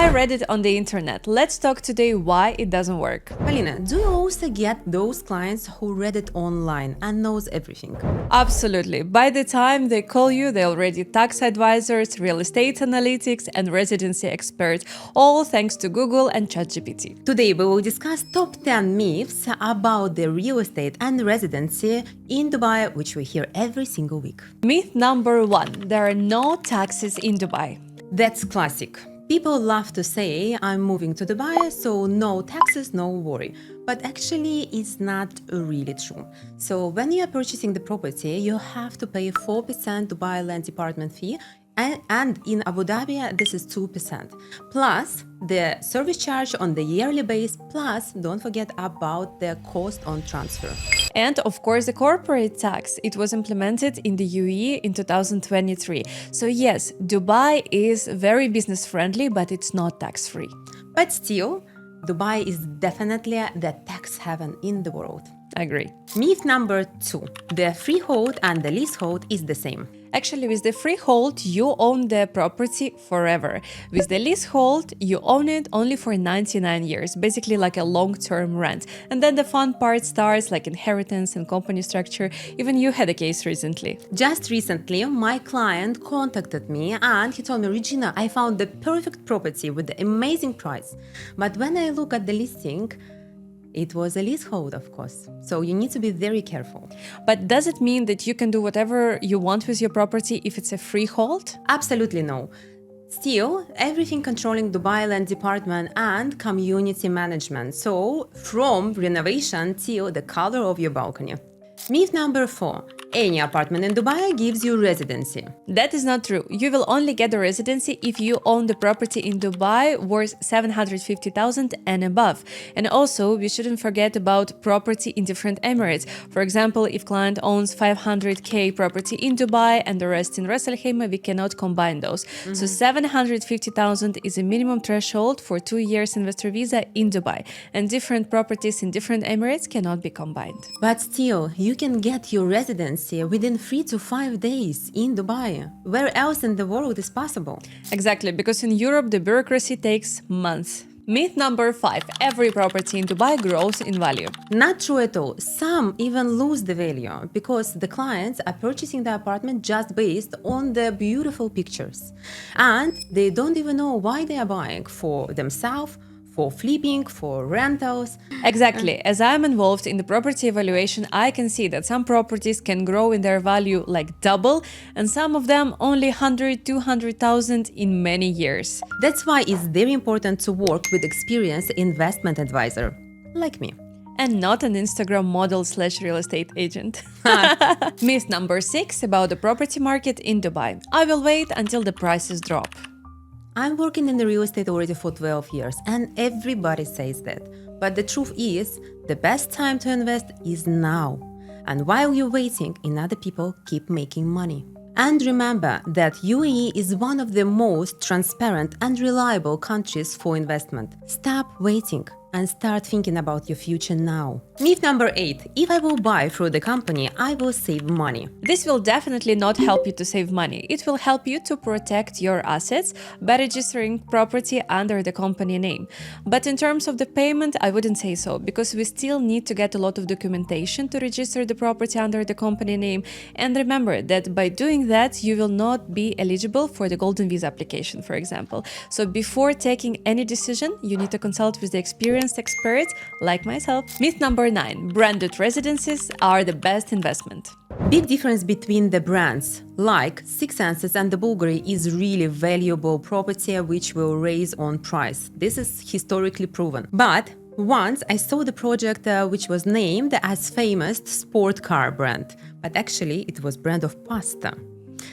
I read it on the internet. Let's talk today why it doesn't work. Polina, do you also get those clients who read it online and knows everything? Absolutely. By the time they call you, they're already tax advisors, real estate analytics, and residency experts, all thanks to Google and ChatGPT. Today we will discuss top 10 myths about the real estate and residency in Dubai, which we hear every single week. Myth number 1. There are no taxes in Dubai. That's classic. People love to say, I'm moving to Dubai, so no taxes, no worry. But actually, it's not really true. So when you are purchasing the property, you have to pay 4% Dubai Land Department fee, and in Abu Dhabi, this is 2%. Plus, the service charge on the yearly base, plus don't forget about the cost on transfer. And of course, the corporate tax. It was implemented in the UAE in 2023. So yes, Dubai is very business friendly, but it's not tax-free. But still, Dubai is definitely the tax heaven in the world. Agree. Myth number 2. The freehold and the leasehold is the same. Actually, with the freehold, you own the property forever. With the leasehold, you own it only for 99 years, basically like a long-term rent. And then the fun part starts, like inheritance and company structure. Even you had a case recently. Just recently, my client contacted me and he told me, Regina, I found the perfect property with the amazing price. But when I look at the listing, it was a leasehold, of course. So you need to be very careful. But does it mean that you can do whatever you want with your property if it's a freehold? Absolutely no. Still, everything controlling Dubai Land Department and community management. So from renovation till the color of your balcony. Myth number 4. Any apartment in Dubai gives you residency. That is not true. You will only get the residency if you own the property in Dubai worth 750,000 and above. And also, we shouldn't forget about property in different Emirates. For example, if client owns 500k property in Dubai and the rest in Ras Al Khaimah, we cannot combine those. So 750,000 is a minimum threshold for 2 years investor visa in Dubai. And different properties in different Emirates cannot be combined. But still, you can get your residency within 3 to 5 days in Dubai. Where else in the world is possible? Exactly, because in Europe, the bureaucracy takes months. Myth number 5. Every property in Dubai grows in value. Not true at all. Some even lose the value because the clients are purchasing the apartment just based on the beautiful pictures. And they don't even know why they are buying, for themselves, for flipping, for rentals. Exactly. As I'm involved in the property evaluation, I can see that some properties can grow in their value like double, and some of them only 100, 200,000 in many years. That's why it's very important to work with experienced investment advisor, like me. And not an Instagram model / real estate agent. Myth number 6 about the property market in Dubai. I will wait until the prices drop. I'm working in the real estate already for 12 years and everybody says that. But the truth is, the best time to invest is now. And while you're waiting, other people keep making money. And remember that UAE is one of the most transparent and reliable countries for investment. Stop waiting and start thinking about your future now. Myth number 8. If I will buy through the company, I will save money. This will definitely not help you to save money. It will help you to protect your assets by registering property under the company name. But in terms of the payment, I wouldn't say so, because we still need to get a lot of documentation to register the property under the company name. And remember that by doing that, you will not be eligible for the Golden Visa application, for example. So before taking any decision, you need to consult with the experienced experts like myself. Myth number 9. Branded residences are the best investment. Big difference between the brands, like Six Senses and the Bulgari, is really valuable property which will raise on price. This is historically proven. But once I saw the project which was named as famous sport car brand, but actually it was brand of pasta.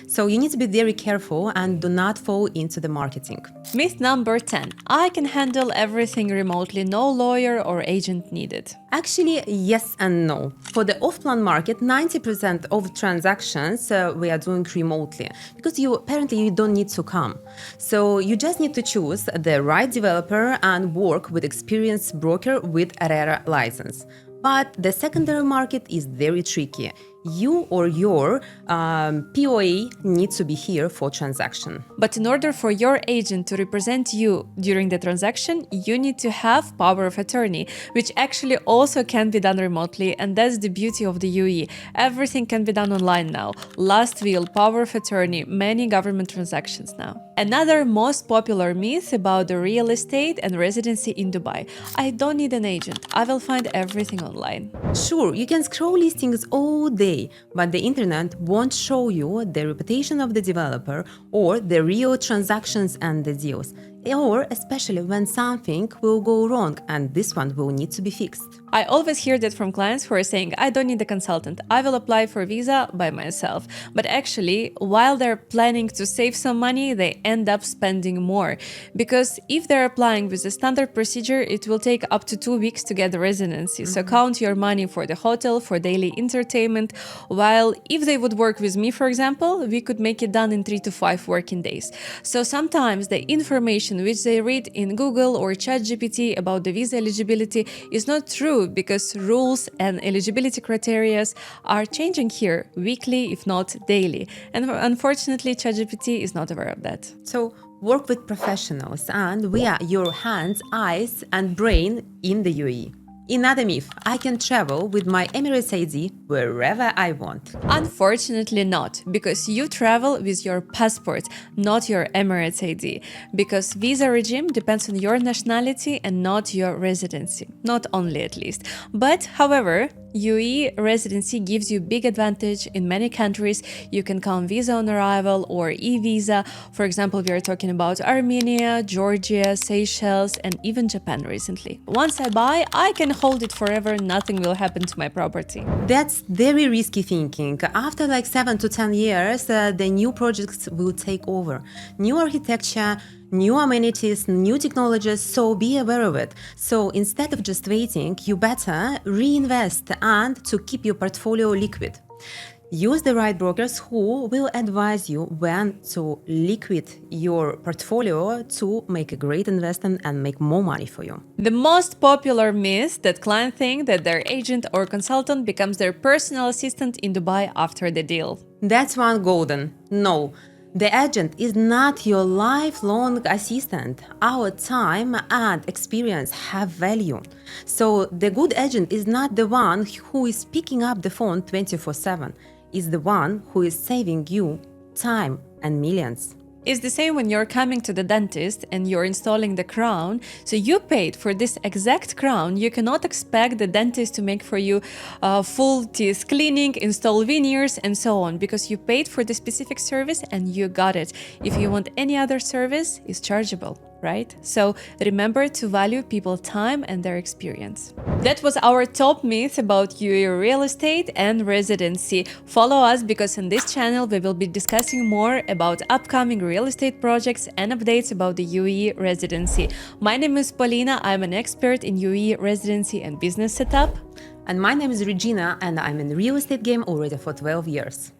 So you need to be very careful and do not fall into the marketing. Myth number 10. I can handle everything remotely, no lawyer or agent needed. Actually, yes and no. For the off-plan market, 90% of transactions we are doing remotely because apparently you don't need to come. So you just need to choose the right developer and work with experienced broker with a RERA license. But the secondary market is very tricky. You or your POA needs to be here for transaction. But in order for your agent to represent you during the transaction, you need to have power of attorney, which actually also can be done remotely, and that's the beauty of the UAE. Everything can be done online now. Last will, power of attorney, many government transactions now. Another most popular myth about the real estate and residency in Dubai. I don't need an agent. I will find everything online. Sure, you can scroll listings all day, but the internet won't show you the reputation of the developer or the real transactions and the deals, or especially when something will go wrong and this one will need to be fixed. I always hear that from clients who are saying, I don't need a consultant, I will apply for visa by myself. But actually, while they're planning to save some money, they end up spending more. Because if they're applying with a standard procedure, it will take up to 2 weeks to get the residency. So count your money for the hotel, for daily entertainment. While if they would work with me, for example, we could make it done in 3 to 5 working days. So sometimes the information which they read in Google or ChatGPT about the visa eligibility is not true, because rules and eligibility criteria are changing here weekly, if not daily. And unfortunately, ChatGPT is not aware of that. So work with professionals and we are your hands, eyes, and brain in the UAE. Another myth, I can travel with my Emirates ID wherever I want. Unfortunately not, because you travel with your passport, not your Emirates ID, because visa regime depends on your nationality and not your residency, not only at least. But however, UAE residency gives you big advantage in many countries. You can come visa on arrival or e-visa. For example, we are talking about Armenia, Georgia, Seychelles, and even Japan recently. Once I buy, I can hold it forever, nothing will happen to my property. That's very risky thinking. After like 7 to 10 years, the new projects will take over. New architecture, new amenities, new technologies, so be aware of it. So instead of just waiting, you better reinvest and to keep your portfolio liquid. Use the right brokers who will advise you when to liquid your portfolio to make a great investment and make more money for you. The most popular myth that clients think that their agent or consultant becomes their personal assistant in Dubai after the deal. That's one golden. No. The agent is not your lifelong assistant. Our time and experience have value. So the good agent is not the one who is picking up the phone 24/7. It's the one who is saving you time and millions. It's the same when you're coming to the dentist and you're installing the crown. So you paid for this exact crown. You cannot expect the dentist to make for you full teeth cleaning, install veneers, and so on, because you paid for the specific service and you got it. If you want any other service, it's chargeable, right? So remember to value people's time and their experience. That was our top myth about UAE real estate and residency. Follow us, because in this channel we will be discussing more about upcoming real estate projects and updates about the UAE residency. My name is Polina. I'm an expert in UAE residency and business setup. And my name is Regina, and I'm in the real estate game already for 12 years.